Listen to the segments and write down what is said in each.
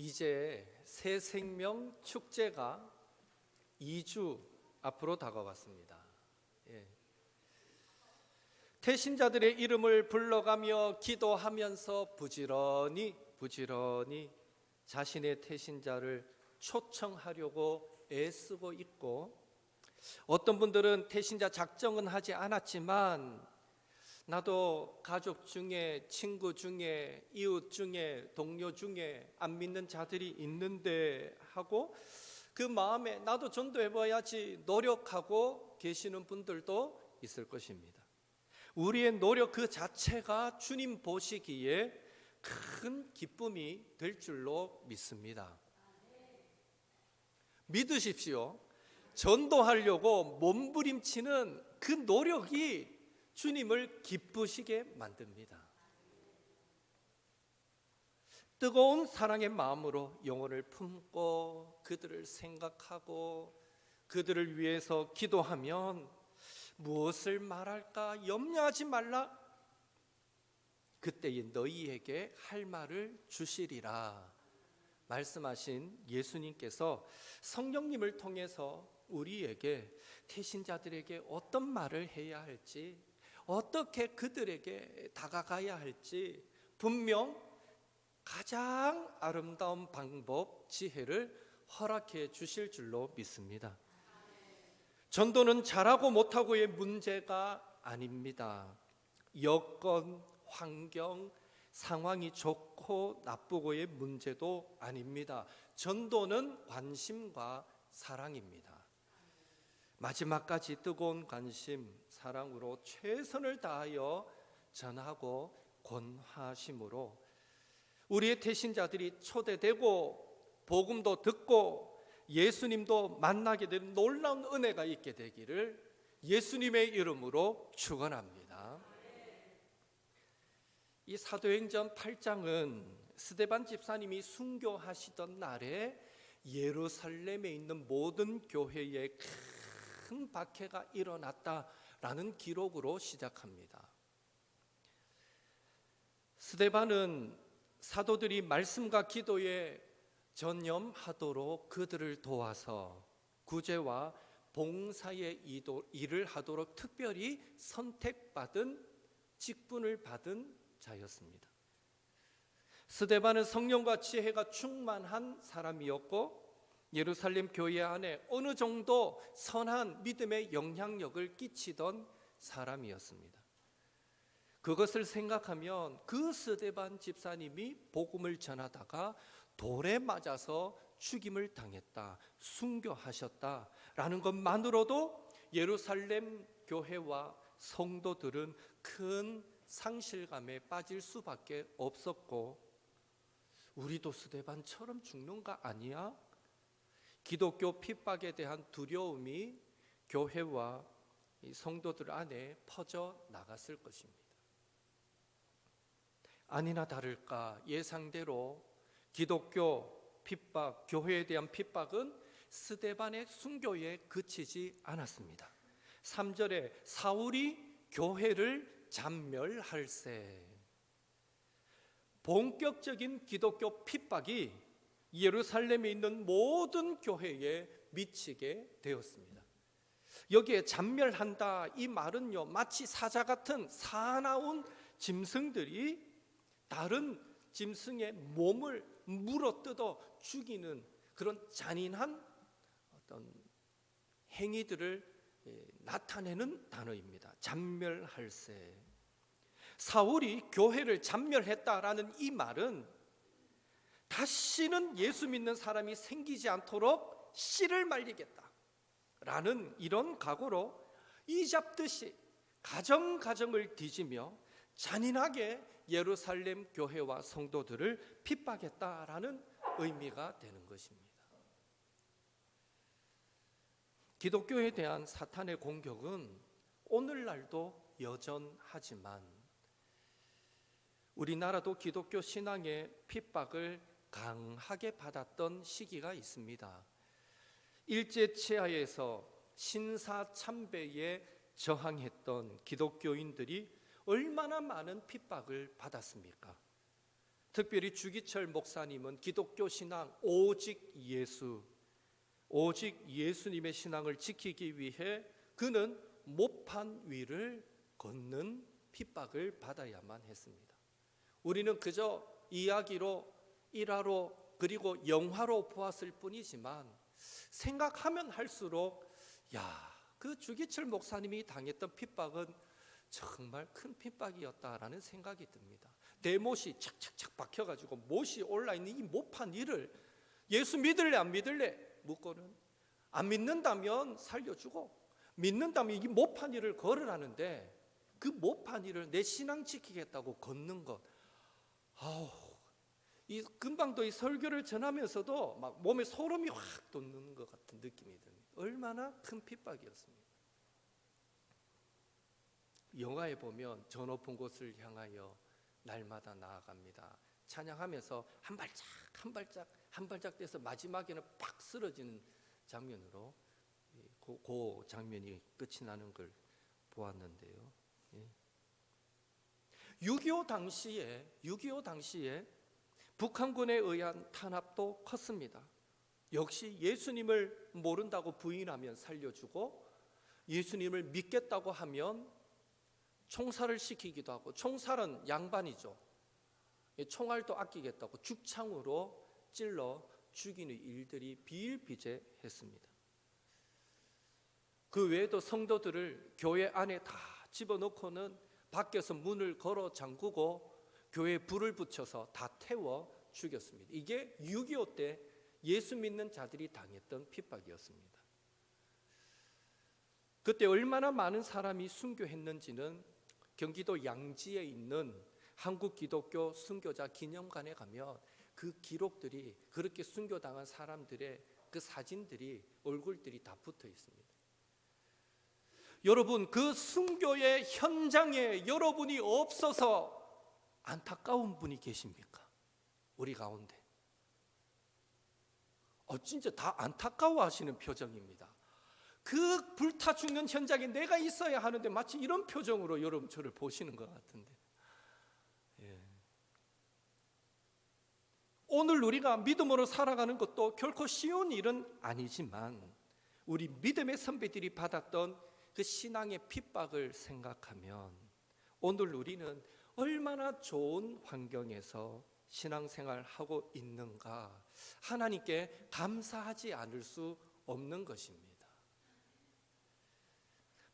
이제 새 생명 축제가 2주 앞으로 다가왔습니다. 예. 태신자들의 이름을 불러가며 기도하면서 부지런히 자신의 태신자를 초청하려고 애쓰고 있고, 어떤 분들은 태신자 작정은 하지 않았지만 나도 가족 중에, 친구 중에, 이웃 중에, 동료 중에 안 믿는 자들이 있는데 하고 그 마음에 나도 전도해봐야지 노력하고 계시는 분들도 있을 것입니다. 우리의 노력 그 자체가 주님 보시기에 큰 기쁨이 될 줄로 믿습니다. 믿으십시오. 전도하려고 몸부림치는 그 노력이 주님을 기쁘시게 만듭니다. 뜨거운 사랑의 마음으로 영혼을 품고 그들을 생각하고 그들을 위해서 기도하면 무엇을 말할까 염려하지 말라. 그때에 너희에게 할 말을 주시리라 말씀하신 예수님께서 성령님을 통해서 우리에게, 태신자들에게 어떤 말을 해야 할지, 어떻게 그들에게 다가가야 할지 분명 가장 아름다운 방법, 지혜를 허락해 주실 줄로 믿습니다. 전도는 잘하고 못하고의 문제가 아닙니다. 여건, 환경, 상황이 좋고 나쁘고의 문제도 아닙니다. 전도는 관심과 사랑입니다. 마지막까지 뜨거운 관심, 사랑으로 최선을 다하여 전하고 권하심으로 우리의 태신자들이 초대되고 복음도 듣고 예수님도 만나게 되는 놀라운 은혜가 있게 되기를 예수님의 이름으로 축원합니다. 이 사도행전 8장은 스데반 집사님이 순교하시던 날에 예루살렘에 있는 모든 교회에 큰 박해가 일어났다라는 기록으로 시작합니다. 스데반은 사도들이 말씀과 기도에 전념하도록 그들을 도와서 구제와 봉사의 일을 하도록 특별히 선택받은, 직분을 받은 자였습니다. 스데반은 성령과 지혜가 충만한 사람이었고 예루살렘 교회 안에 어느 정도 선한 믿음의 영향력을 끼치던 사람이었습니다. 그것을 생각하면 그 스데반 집사님이 복음을 전하다가 돌에 맞아서 죽임을 당했다, 순교하셨다라는 것만으로도 예루살렘 교회와 성도들은 큰 상실감에 빠질 수밖에 없었고, 우리도 스데반처럼 죽는 거 아니야? 기독교 핍박에 대한 두려움이 교회와 성도들 안에 퍼져 나갔을 것입니다. 아니나 다를까 예상대로 기독교 핍박, 교회에 대한 핍박은 스데반의 순교에 그치지 않았습니다. 3절에 사울이 교회를 잔멸할세. 본격적인 기독교 핍박이 예루살렘에 있는 모든 교회에 미치게 되었습니다. 여기에 잔멸한다, 이 말은요, 마치 사자 같은 사나운 짐승들이 다른 짐승의 몸을 물어뜯어 죽이는 그런 잔인한 어떤 행위들을 나타내는 단어입니다. 잔멸할세. 사울이 교회를 잔멸했다라는 이 말은 다시는 예수 믿는 사람이 생기지 않도록 씨를 말리겠다라는 이런 각오로 이잡듯이 가정을 뒤지며 잔인하게 예루살렘 교회와 성도들을 핍박했다라는 의미가 되는 것입니다. 기독교에 대한 사탄의 공격은 오늘날도 여전하지만 우리나라도 기독교 신앙의 핍박을 강하게 받았던 시기가 있습니다. 일제치하에서 신사참배에 저항했던 기독교인들이 얼마나 많은 핍박을 받았습니까? 특별히 주기철 목사님은 기독교 신앙 오직 예수님의 신앙을 지키기 위해 그는 모판 위를 걷는 핍박을 받아야만 했습니다. 우리는 그저 이야기로, 일화로, 그리고 영화로 보았을 뿐이지만 생각하면 할수록 그 주기철 목사님이 당했던 핍박은 정말 큰 핍박이었다라는 생각이 듭니다. 대못이 착착착 박혀가지고 못이 올라있는 이 모판 위를 예수 믿을래 안 믿을래 묻고는 안 믿는다면 살려주고 믿는다면 이 모판 위를 걸으라는데 그 모판 위를 내 신앙 지키겠다고 걷는 것, 이 금방도 이 설교를 전하면서도 막 몸에 소름이 확 돋는 것 같은 느낌이 듭니다. 얼마나 큰 핍박이었습니까? 영화에 보면 저 높은 곳을 향하여 날마다 나아갑니다. 찬양하면서 한 발짝 떼서 마지막에는 팍 쓰러지는 장면으로 그 장면이 끝이 나는 걸 보았는데요. 6.25 당시에 북한군에 의한 탄압도 컸습니다. 역시 예수님을 모른다고 부인하면 살려주고 예수님을 믿겠다고 하면 총살을 시키기도 하고, 총살은 양반이죠. 총알도 아끼겠다고 죽창으로 찔러 죽이는 일들이 비일비재했습니다. 그 외에도 성도들을 교회 안에 다 집어넣고는 밖에서 문을 걸어 잠그고 교회에 불을 붙여서 다 태워 죽였습니다. 이게 6.25 때 예수 믿는 자들이 당했던 핍박이었습니다. 그때 얼마나 많은 사람이 순교했는지는 경기도 양지에 있는 한국기독교 순교자 기념관에 가면 그 기록들이, 그렇게 순교당한 사람들의 그 사진들이, 얼굴들이 다 붙어 있습니다. 여러분, 그 순교의 현장에 여러분이 없어서 안타까운 분이 계십니까? 우리 가운데. 진짜 다 안타까워하시는 표정입니다. 그 불타 죽는 현장에 내가 있어야 하는데 마치 이런 표정으로 여러분 저를 보시는 것 같은데, 오늘 우리가 믿음으로 살아가는 것도 결코 쉬운 일은 아니지만 우리 믿음의 선배들이 받았던 그 신앙의 핍박을 생각하면 오늘 우리는 얼마나 좋은 환경에서 신앙생활하고 있는가, 하나님께 감사하지 않을 수 없는 것입니다.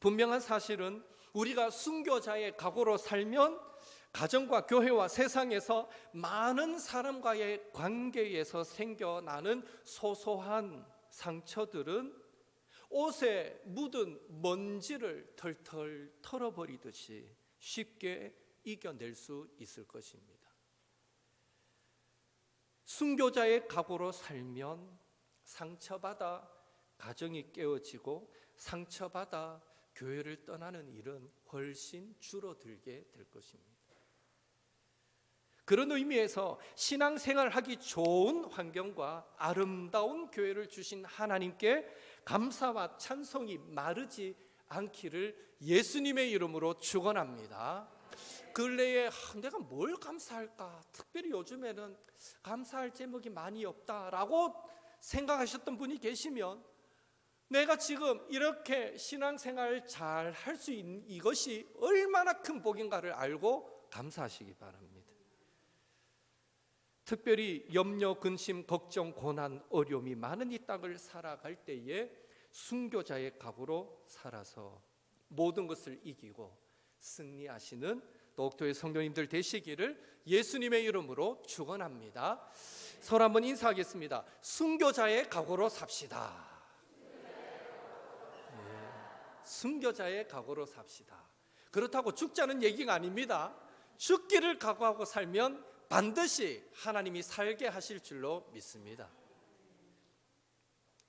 분명한 사실은 우리가 순교자의 각오로 살면 가정과 교회와 세상에서 많은 사람과의 관계에서 생겨나는 소소한 상처들은 옷에 묻은 먼지를 털털 털어버리듯이 쉽게 이겨낼 수 있을 것입니다. 순교자의 각오로 살면 상처받아 가정이 깨어지고 상처받아 교회를 떠나는 일은 훨씬 줄어들게 될 것입니다. 그런 의미에서 신앙생활하기 좋은 환경과 아름다운 교회를 주신 하나님께 감사와 찬송이 마르지 않기를 예수님의 이름으로 축원합니다. 근래에 내가 뭘 감사할까? 특별히 요즘에는 감사할 제목이 많이 없다라고 생각하셨던 분이 계시면 내가 지금 이렇게 신앙생활을 잘 할 수 있는 이것이 얼마나 큰 복인가를 알고 감사하시기 바랍니다. 특별히 염려, 근심, 걱정, 고난, 어려움이 많은 이 땅을 살아갈 때에 순교자의 각오로 살아서 모든 것을 이기고 승리하시는 녹토의 성도님들 되시기를 예수님의 이름으로 축원합니다. 서로 한번 인사하겠습니다. 순교자의 각오로 삽시다. 순교자의 각오로 삽시다. 그렇다고 죽자는 얘기가 아닙니다. 죽기를 각오하고 살면 반드시 하나님이 살게 하실 줄로 믿습니다.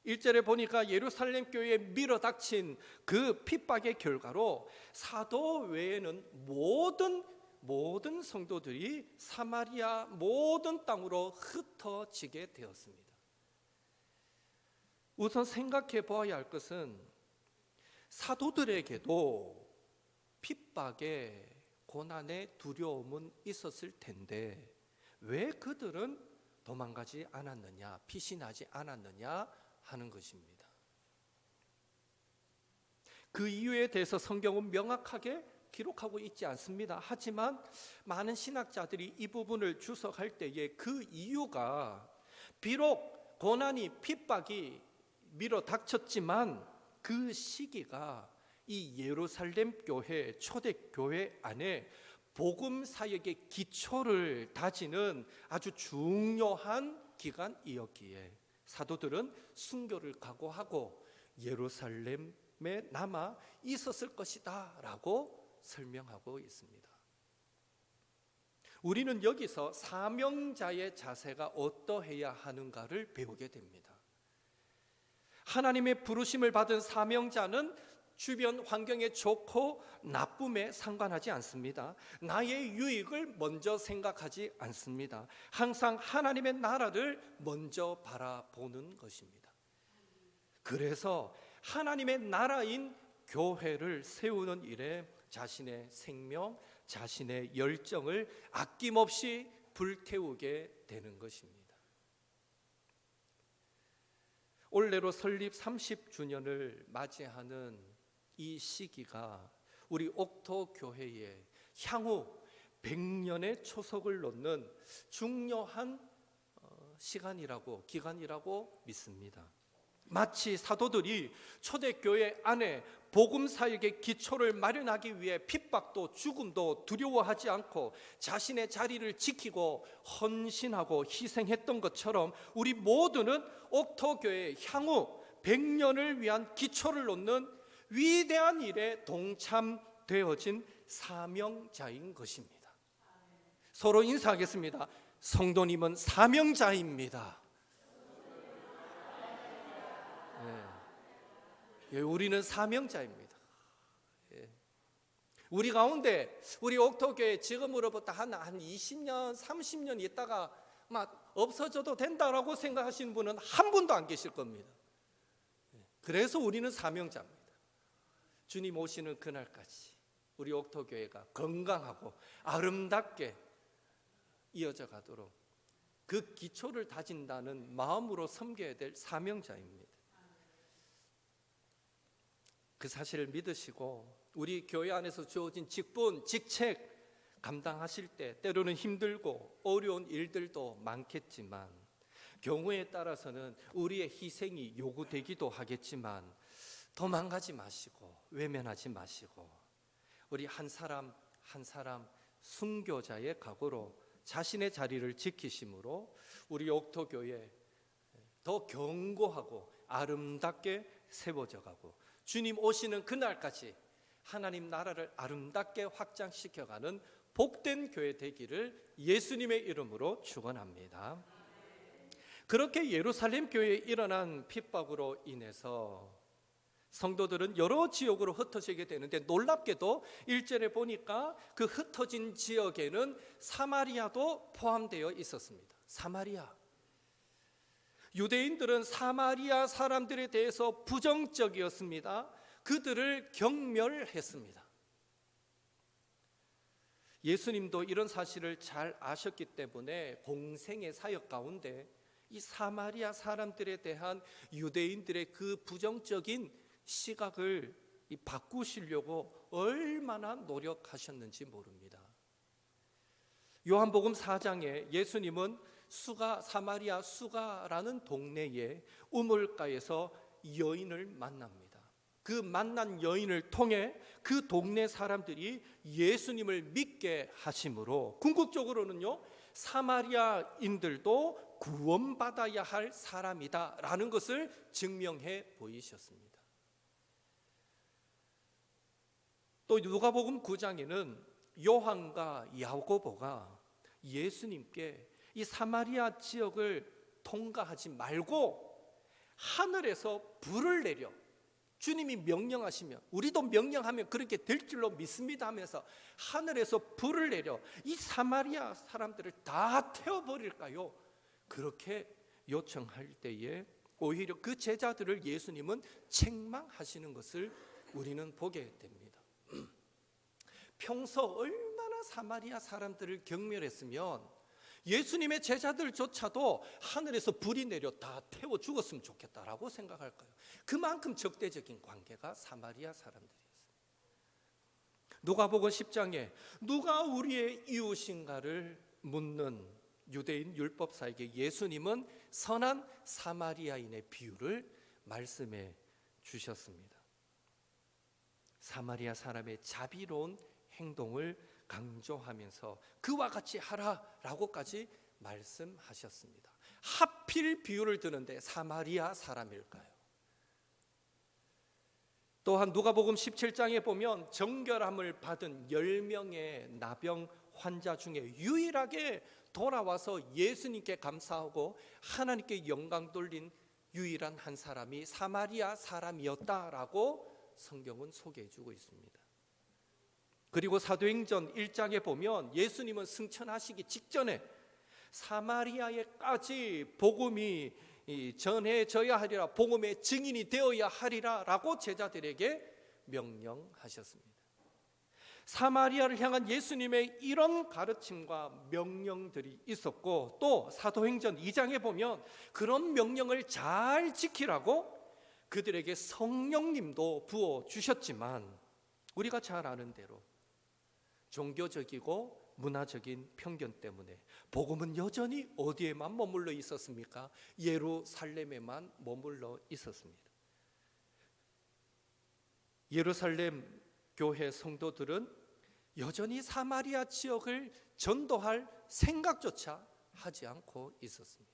1절에 보니까 예루살렘 교회에 밀어닥친 그 핍박의 결과로 사도 외에는 모든 성도들이 사마리아 모든 땅으로 흩어지게 되었습니다. 우선 생각해 보아야 할 것은 사도들에게도 핍박의 고난의 두려움은 있었을 텐데 왜 그들은 도망가지 않았느냐, 피신하지 않았느냐 하는 것입니다. 그 이유에 대해서 성경은 명확하게 기록하고 있지 않습니다. 하지만 많은 신학자들이 이 부분을 주석할 때에 그 이유가 비록 고난이 핍박이 밀어닥쳤지만 그 시기가 이 예루살렘 교회, 초대교회 안에 복음 사역의 기초를 다지는 아주 중요한 기간이었기에 사도들은 순교를 각오하고 예루살렘에 남아 있었을 것이다 라고 설명하고 있습니다. 우리는 여기서 사명자의 자세가 어떠해야 하는가를 배우게 됩니다. 하나님의 부르심을 받은 사명자는 주변 환경에 좋고 나쁨에 상관하지 않습니다. 나의 유익을 먼저 생각하지 않습니다. 항상 하나님의 나라를 먼저 바라보는 것입니다. 그래서 하나님의 나라인 교회를 세우는 일에 자신의 생명, 자신의 열정을 아낌없이 불태우게 되는 것입니다. 올해로 설립 30주년을 맞이하는 이 시기가 우리 옥토 교회에 향후 100년의 초석을 놓는 중요한 기간이라고 믿습니다. 마치 사도들이 초대교회 안에 복음 사역의 기초를 마련하기 위해 핍박도 죽음도 두려워하지 않고 자신의 자리를 지키고 헌신하고 희생했던 것처럼 우리 모두는 옥토교회 향후 100년을 위한 기초를 놓는 위대한 일에 동참되어진 사명자인 것입니다. 서로 인사하겠습니다. 성도님은 사명자입니다. 우리는 사명자입니다. 우리 가운데 우리 옥토교회 지금으로부터 한 20년 30년 있다가 막 없어져도 된다라고 생각하시는 분은 한 분도 안 계실 겁니다. 그래서 우리는 사명자입니다. 주님 오시는 그날까지 우리 옥토교회가 건강하고 아름답게 이어져 가도록 그 기초를 다진다는 마음으로 섬겨야 될 사명자입니다. 그 사실을 믿으시고 우리 교회 안에서 주어진 직분, 직책 감당하실 때 때로는 힘들고 어려운 일들도 많겠지만 경우에 따라서는 우리의 희생이 요구되기도 하겠지만 도망가지 마시고 외면하지 마시고 우리 한 사람 한 사람 순교자의 각오로 자신의 자리를 지키심으로 우리 옥토교회 더 견고하고 아름답게 세워져 가고 주님 오시는 그날까지 하나님 나라를 아름답게 확장시켜가는 복된 교회 되기를 예수님의 이름으로 축원합니다. 그렇게 예루살렘 교회에 일어난 핍박으로 인해서 성도들은 여러 지역으로 흩어지게 되는데 놀랍게도 1절에 보니까 그 흩어진 지역에는 사마리아도 포함되어 있었습니다. 사마리아. 유대인들은 사마리아 사람들에 대해서 부정적이었습니다. 그들을 경멸했습니다. 예수님도 이런 사실을 잘 아셨기 때문에 공생의 사역 가운데 이 사마리아 사람들에 대한 유대인들의 그 부정적인 시각을 바꾸시려고 얼마나 노력하셨는지 모릅니다. 요한복음 4장에 예수님은 사마리아 수가라는 동네에 우물가에서 여인을 만납니다. 그 만난 여인을 통해 그 동네 사람들이 예수님을 믿게 하심으로 궁극적으로는요 사마리아인들도 구원받아야 할 사람이다라는 것을 증명해 보이셨습니다. 또 누가복음 9장에는 요한과 야고보가 예수님께 이 사마리아 지역을 통과하지 말고 하늘에서 불을 내려 주님이 명령하시면 우리도 명령하면 그렇게 될 줄로 믿습니다 하면서 하늘에서 불을 내려 이 사마리아 사람들을 다 태워버릴까요? 그렇게 요청할 때에 오히려 그 제자들을 예수님은 책망하시는 것을 우리는 보게 됩니다. 평소 얼마나 사마리아 사람들을 경멸했으면 예수님의 제자들조차도 하늘에서 불이 내려 다 태워 죽었으면 좋겠다라고 생각할 거예요. 그만큼 적대적인 관계가 사마리아 사람들이었어요. 누가복음 10장에 누가 우리의 이웃인가를 묻는 유대인 율법사에게 예수님은 선한 사마리아인의 비유를 말씀해 주셨습니다. 사마리아 사람의 자비로운 행동을 강조하면서 그와 같이 하라라고까지 말씀하셨습니다. 하필 비유를 드는데 사마리아 사람일까요? 또한 누가복음 17장에 보면 정결함을 받은 10명의 나병 환자 중에 유일하게 돌아와서 예수님께 감사하고 하나님께 영광 돌린 유일한 한 사람이 사마리아 사람이었다라고 성경은 소개해주고 있습니다. 그리고 사도행전 1장에 보면 예수님은 승천하시기 직전에 사마리아에까지 복음이 전해져야 하리라, 복음의 증인이 되어야 하리라 라고 제자들에게 명령하셨습니다. 사마리아를 향한 예수님의 이런 가르침과 명령들이 있었고, 또 사도행전 2장에 보면 그런 명령을 잘 지키라고 그들에게 성령님도 부어주셨지만, 우리가 잘 아는 대로 종교적이고 문화적인 편견 때문에 복음은 여전히 어디에만 머물러 있었습니까? 예루살렘에만 머물러 있었습니다. 예루살렘 교회 성도들은 여전히 사마리아 지역을 전도할 생각조차 하지 않고 있었습니다.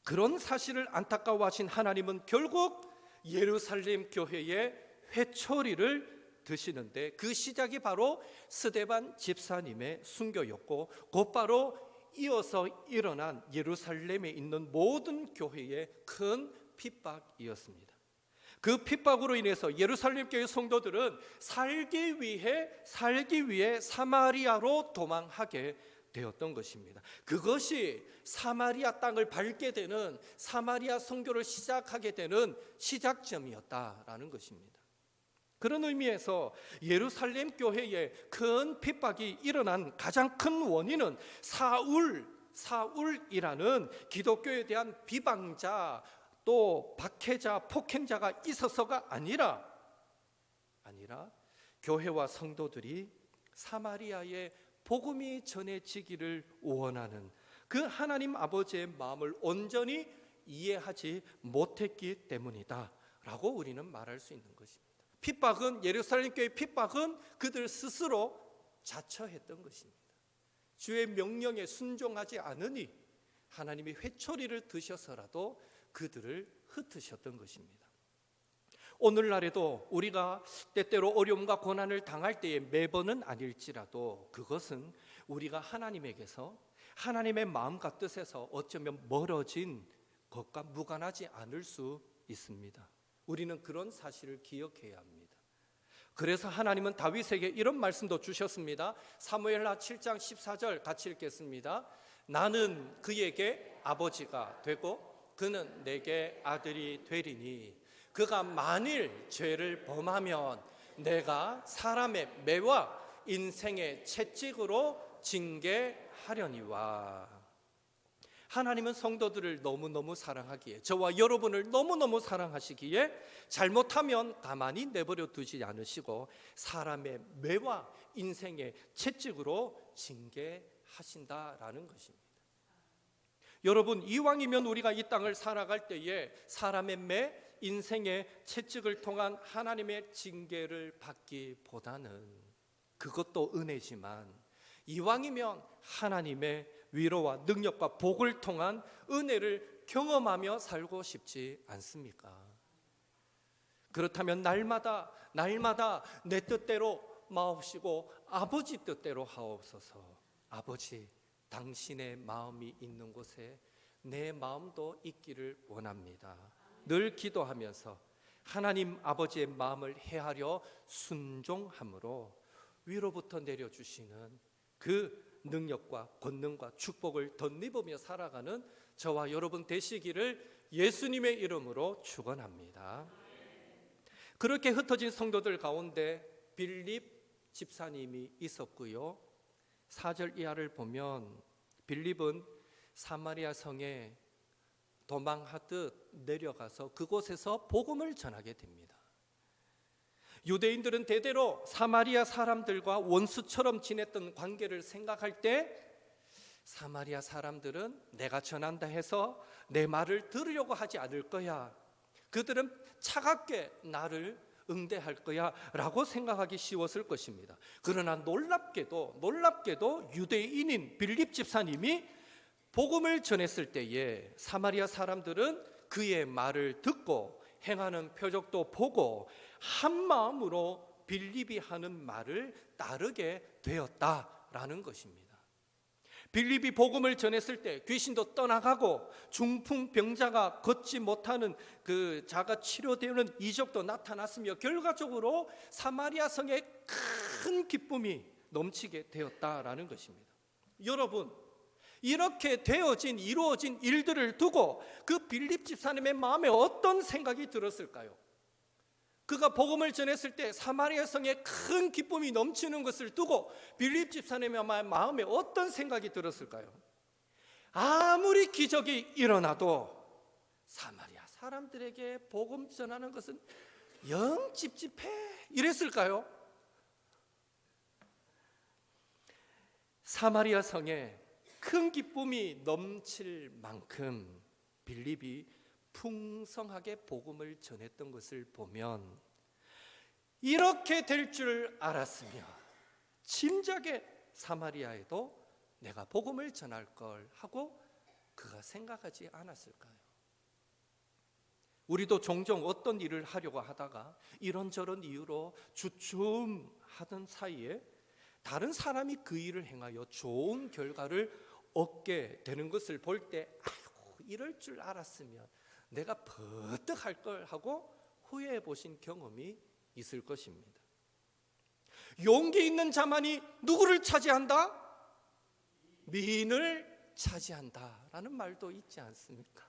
그런 사실을 안타까워하신 하나님은 결국 예루살렘 교회의 회초리를 드시는데, 그 시작이 바로 스데반 집사님의 순교였고, 곧바로 이어서 일어난 예루살렘에 있는 모든 교회의 큰 핍박이었습니다. 그 핍박으로 인해서 예루살렘 교회 성도들은 살기 위해 사마리아로 도망하게 되었던 것입니다. 그것이 사마리아 땅을 밟게 되는, 사마리아 선교를 시작하게 되는 시작점이었다라는 것입니다. 그런 의미에서 예루살렘 교회에 큰 핍박이 일어난 가장 큰 원인은 사울이라는 기독교에 대한 비방자, 또 박해자, 폭행자가 있어서가 아니라 교회와 성도들이 사마리아에 복음이 전해지기를 원하는 그 하나님 아버지의 마음을 온전히 이해하지 못했기 때문이다 라고 우리는 말할 수 있는 것입니다. 핍박은, 예루살렘 교회의 핍박은 그들 스스로 자처했던 것입니다. 주의 명령에 순종하지 않으니 하나님이 회초리를 드셔서라도 그들을 흩으셨던 것입니다. 오늘날에도 우리가 때때로 어려움과 고난을 당할 때에 매번은 아닐지라도 그것은 우리가 하나님에게서, 하나님의 마음과 뜻에서 어쩌면 멀어진 것과 무관하지 않을 수 있습니다. 우리는 그런 사실을 기억해야 합니다. 그래서 하나님은 다윗에게 이런 말씀도 주셨습니다. 사무엘하 7장 14절 같이 읽겠습니다. 나는 그에게 아버지가 되고 그는 내게 아들이 되리니 그가 만일 죄를 범하면 내가 사람의 매와 인생의 채찍으로 징계하려니와. 하나님은 성도들을 너무너무 사랑하기에, 저와 여러분을 너무너무 사랑하시기에 잘못하면 가만히 내버려 두지 않으시고 사람의 매와 인생의 채찍으로 징계하신다라는 것입니다. 여러분, 이왕이면 우리가 이 땅을 살아갈 때에 사람의 매, 인생의 채찍을 통한 하나님의 징계를 받기보다는, 그것도 은혜지만 이왕이면 하나님의 위로와 능력과 복을 통한 은혜를 경험하며 살고 싶지 않습니까? 그렇다면 날마다 내 뜻대로 마옵시고 아버지 뜻대로 하옵소서. 아버지, 당신의 마음이 있는 곳에 내 마음도 있기를 원합니다. 늘 기도하면서 하나님 아버지의 마음을 헤아려 순종함으로 위로부터 내려주시는 그 능력과 권능과 축복을 덧입으며 살아가는 저와 여러분 되시기를 예수님의 이름으로 축원합니다. 그렇게 흩어진 성도들 가운데 빌립 집사님이 있었고요. 4절 이하를 보면 빌립은 사마리아 성에 도망하듯 내려가서 그곳에서 복음을 전하게 됩니다. 유대인들은 대대로 사마리아 사람들과 원수처럼 지냈던 관계를 생각할 때 사마리아 사람들은 내가 전한다 해서 내 말을 들으려고 하지 않을 거야. 그들은 차갑게 나를 응대할 거야 라고 생각하기 쉬웠을 것입니다. 그러나 놀랍게도 유대인인 빌립 집사님이 복음을 전했을 때에 사마리아 사람들은 그의 말을 듣고 행하는 표적도 보고 한 마음으로 빌립이 하는 말을 따르게 되었다라는 것입니다. 빌립이 복음을 전했을 때 귀신도 떠나가고 중풍병자가 걷지 못하는 그 자가 치료되는 이적도 나타났으며 결과적으로 사마리아 성에 큰 기쁨이 넘치게 되었다라는 것입니다. 여러분, 이렇게 이루어진 일들을 두고 그 빌립 집사님의 마음에 어떤 생각이 들었을까요? 그가 복음을 전했을 때 사마리아 성에 큰 기쁨이 넘치는 것을 두고 빌립 집사님의 마음에 어떤 생각이 들었을까요? 아무리 기적이 일어나도 사마리아 사람들에게 복음 전하는 것은 영 찝찝해 이랬을까요? 사마리아 성에 큰 기쁨이 넘칠 만큼 빌립이 풍성하게 복음을 전했던 것을 보면 이렇게 될 줄 알았으며 진작에 사마리아에도 내가 복음을 전할 걸 하고 그가 생각하지 않았을까요? 우리도 종종 어떤 일을 하려고 하다가 이런저런 이유로 주춤하던 사이에 다른 사람이 그 일을 행하여 좋은 결과를 얻게 되는 것을 볼 때 아이고 이럴 줄 알았으면 내가 버뜩 할 걸 하고 후회해 보신 경험이 있을 것입니다. 용기 있는 자만이 누구를 차지한다? 미인을 차지한다라는 말도 있지 않습니까?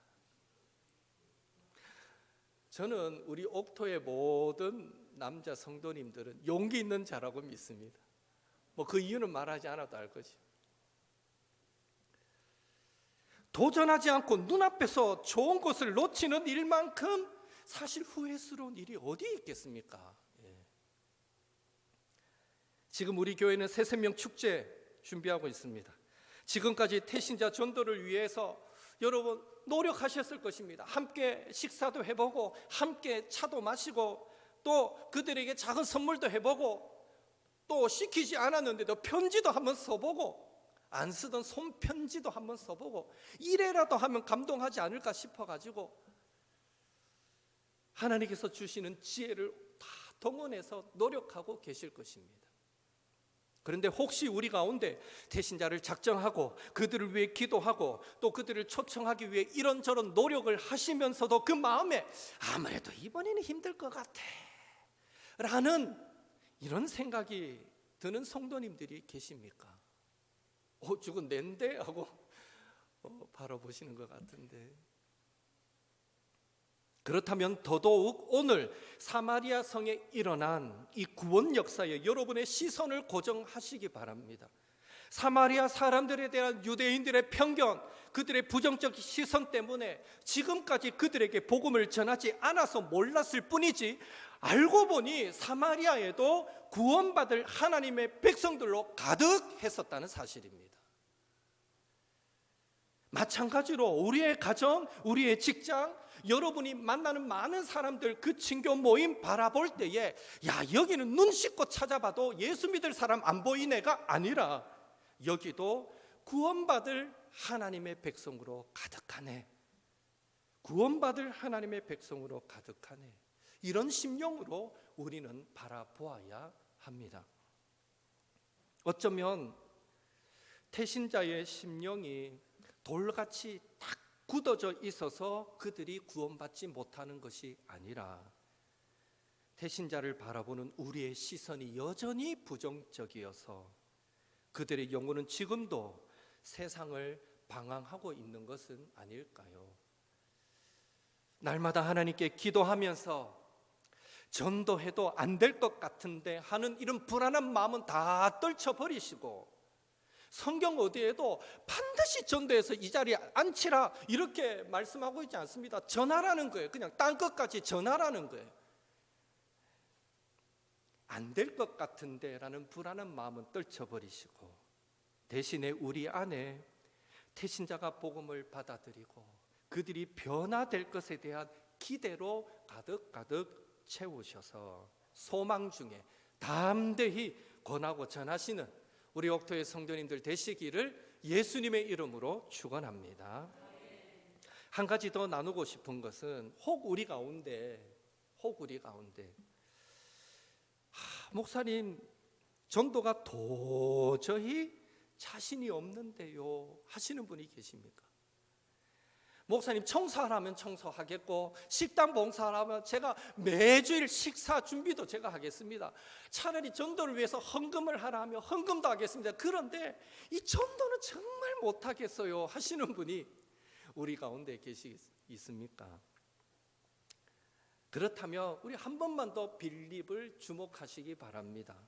저는 우리 옥토의 모든 남자 성도님들은 용기 있는 자라고 믿습니다. 그 이유는 말하지 않아도 알 거지. 도전하지 않고 눈앞에서 좋은 것을 놓치는 일만큼 사실 후회스러운 일이 어디 있겠습니까? 지금 우리 교회는 새생명 축제 준비하고 있습니다. 지금까지 태신자 전도를 위해서 여러분 노력하셨을 것입니다. 함께 식사도 해보고 함께 차도 마시고 또 그들에게 작은 선물도 해보고 또 시키지 않았는데도 편지도 한번 써보고 안 쓰던 손편지도 한번 써보고 이래라도 하면 감동하지 않을까 싶어가지고 하나님께서 주시는 지혜를 다 동원해서 노력하고 계실 것입니다. 그런데 혹시 우리 가운데 태신자를 작정하고 그들을 위해 기도하고 또 그들을 초청하기 위해 이런저런 노력을 하시면서도 그 마음에 아무래도 이번에는 힘들 것 같아 라는 이런 생각이 드는 성도님들이 계십니까? 저건 낸데? 하고 바라보시는 것 같은데, 그렇다면 더더욱 오늘 사마리아 성에 일어난 이 구원 역사에 여러분의 시선을 고정하시기 바랍니다. 사마리아 사람들에 대한 유대인들의 편견, 그들의 부정적 시선 때문에 지금까지 그들에게 복음을 전하지 않아서 몰랐을 뿐이지 알고 보니 사마리아에도 구원받을 하나님의 백성들로 가득했었다는 사실입니다. 마찬가지로 우리의 가정, 우리의 직장, 여러분이 만나는 많은 사람들 그 친교 모임 바라볼 때에 야 여기는 눈 씻고 찾아봐도 예수 믿을 사람 안 보이네가 아니라 여기도 구원받을 하나님의 백성으로 가득하네, 구원받을 하나님의 백성으로 가득하네, 이런 심령으로 우리는 바라보아야 합니다. 어쩌면 태신자의 심령이 돌같이 딱 굳어져 있어서 그들이 구원받지 못하는 것이 아니라 태신자를 바라보는 우리의 시선이 여전히 부정적이어서 그들의 영혼은 지금도 세상을 방황하고 있는 것은 아닐까요? 날마다 하나님께 기도하면서 전도해도 안 될 것 같은데 하는 이런 불안한 마음은 다 떨쳐버리시고, 성경 어디에도 반드시 전도해서 이 자리에 앉히라 이렇게 말씀하고 있지 않습니다. 전하라는 거예요. 그냥 땅 끝까지 전하라는 거예요. 안 될 것 같은데 라는 불안한 마음은 떨쳐버리시고, 대신에 우리 안에 태신자가 복음을 받아들이고 그들이 변화될 것에 대한 기대로 가득가득 채우셔서 소망 중에 담대히 권하고 전하시는 우리 옥토의 성도님들 되시기를 예수님의 이름으로 축원합니다. 한 가지 더 나누고 싶은 것은 혹 우리 가운데 목사님, 전도가 도저히 자신이 없는데요 하시는 분이 계십니까? 목사님, 청소하라면 청소하겠고 식당 봉사하라면 제가 매주일 식사 준비도 제가 하겠습니다. 차라리 전도를 위해서 헌금을 하라면 헌금도 하겠습니다. 그런데 이 전도는 정말 못하겠어요 하시는 분이 우리 가운데 있습니까? 그렇다면 우리 한 번만 더 빌립을 주목하시기 바랍니다.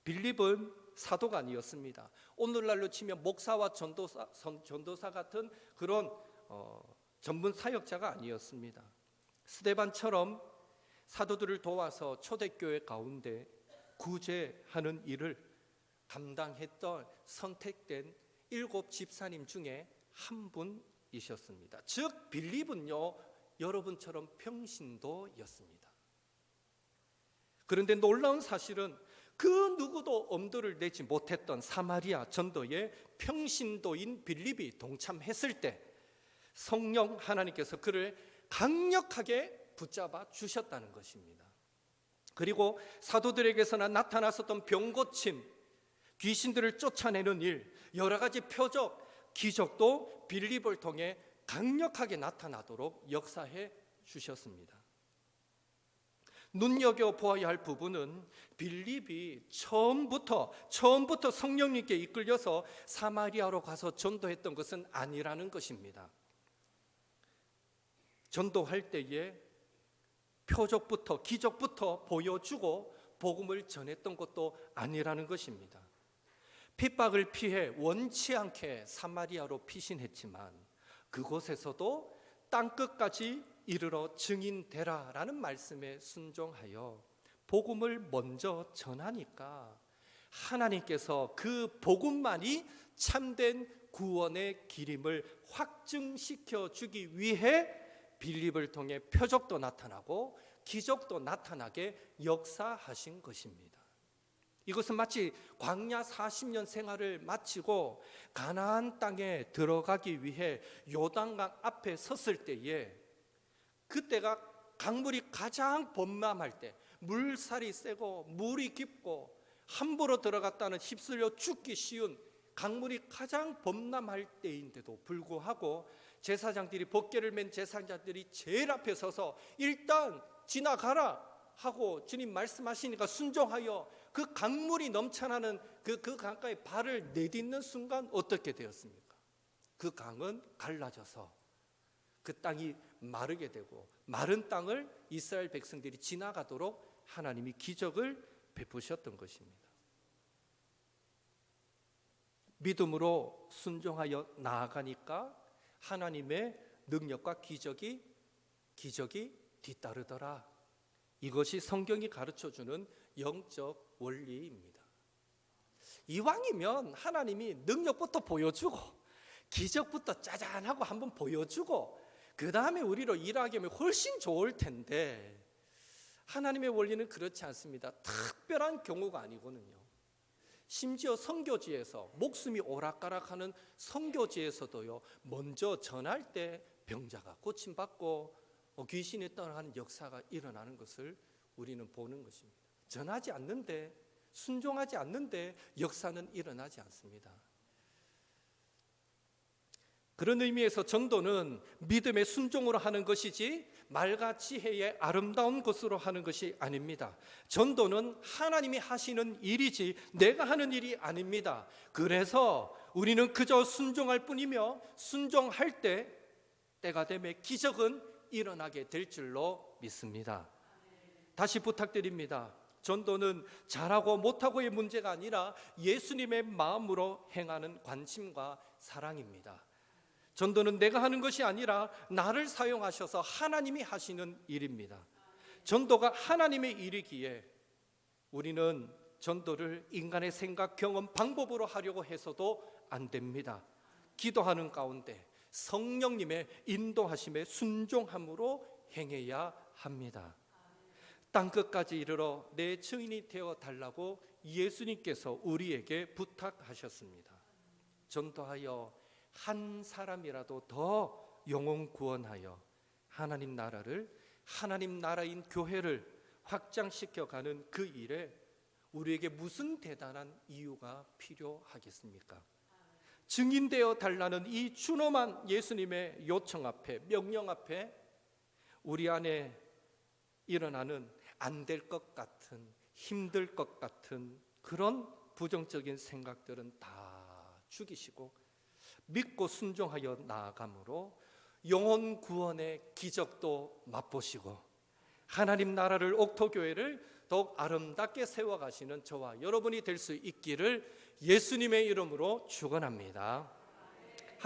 빌립은 사도가 아니었습니다. 오늘날로 치면 목사와 전도사 같은 그런 전문 사역자가 아니었습니다. 스데반처럼 사도들을 도와서 초대교회 가운데 구제하는 일을 담당했던 선택된 7 집사님 중에 한 분이셨습니다. 즉 빌립은요, 여러분처럼 평신도였습니다. 그런데 놀라운 사실은 그 누구도 엄두를 내지 못했던 사마리아 전도에 평신도인 빌립이 동참했을 때 성령 하나님께서 그를 강력하게 붙잡아 주셨다는 것입니다. 그리고 사도들에게서나 나타났었던 병고침, 귀신들을 쫓아내는 일, 여러 가지 표적, 기적도 빌립을 통해 강력하게 나타나도록 역사해 주셨습니다. 눈여겨보아야 할 부분은 빌립이 처음부터 성령님께 이끌려서 사마리아로 가서 전도했던 것은 아니라는 것입니다. 전도할 때에 표적부터 기적부터 보여주고 복음을 전했던 것도 아니라는 것입니다. 핍박을 피해 원치 않게 사마리아로 피신했지만 그곳에서도 땅끝까지 이르러 증인되라라는 말씀에 순종하여 복음을 먼저 전하니까 하나님께서 그 복음만이 참된 구원의 길임을 확증시켜 주기 위해 빌립을 통해 표적도 나타나고 기적도 나타나게 역사하신 것입니다. 이것은 마치 광야 40년 생활을 마치고 가나안 땅에 들어가기 위해 요단강 앞에 섰을 때에, 그때가 강물이 가장 범람할 때, 물살이 세고 물이 깊고 함부로 들어갔다는 휩쓸려 죽기 쉬운 강물이 가장 범람할 때인데도 불구하고 제사장들이, 법궤를 맨 제사장들이 제일 앞에 서서 일단 지나가라 하고 주님 말씀하시니까 순종하여 그 강물이 넘쳐나는 그 강가에 발을 내딛는 순간 어떻게 되었습니까? 그 강은 갈라져서 그 땅이 마르게 되고 마른 땅을 이스라엘 백성들이 지나가도록 하나님이 기적을 베푸셨던 것입니다. 믿음으로 순종하여 나아가니까 하나님의 능력과 기적이 뒤따르더라. 이것이 성경이 가르쳐주는 영적 원리입니다. 이왕이면 하나님이 능력부터 보여주고 기적부터 짜잔하고 한번 보여주고 그 다음에 우리로 일하게 하면 훨씬 좋을 텐데, 하나님의 원리는 그렇지 않습니다. 특별한 경우가 아니거든요. 심지어 선교지에서 목숨이 오락가락하는 선교지에서도요, 먼저 전할 때 병자가 고침받고 귀신이 떠나가는 역사가 일어나는 것을 우리는 보는 것입니다. 전하지 않는데, 순종하지 않는데 역사는 일어나지 않습니다. 그런 의미에서 전도는 믿음의 순종으로 하는 것이지 말과 지혜의 아름다운 것으로 하는 것이 아닙니다. 전도는 하나님이 하시는 일이지 내가 하는 일이 아닙니다. 그래서 우리는 그저 순종할 뿐이며 순종할 때가 되면 기적은 일어나게 될 줄로 믿습니다. 다시 부탁드립니다. 전도는 잘하고 못하고의 문제가 아니라 예수님의 마음으로 행하는 관심과 사랑입니다. 전도는 내가 하는 것이 아니라 나를 사용하셔서 하나님이 하시는 일입니다. 전도가 하나님의 일이기에 우리는 전도를 인간의 생각, 경험, 방법으로 하려고 해서도 안 됩니다. 기도하는 가운데 성령님의 인도하심에 순종함으로 행해야 합니다. 땅끝까지 이르러 내 증인이 되어 달라고 예수님께서 우리에게 부탁하셨습니다. 전도하여 한 사람이라도 더 영혼 구원하여 하나님 나라를, 하나님 나라인 교회를 확장시켜가는 그 일에 우리에게 무슨 대단한 이유가 필요하겠습니까? 증인되어 달라는 이 준엄한 예수님의 요청 앞에, 명령 앞에 우리 안에 일어나는 안 될 것 같은, 힘들 것 같은 그런 부정적인 생각들은 다 죽이시고 믿고 순종하여 나아감으로 영혼 구원의 기적도 맛보시고 하나님 나라를, 옥토교회를 더욱 아름답게 세워가시는 저와 여러분이 될 수 있기를 예수님의 이름으로 축원합니다.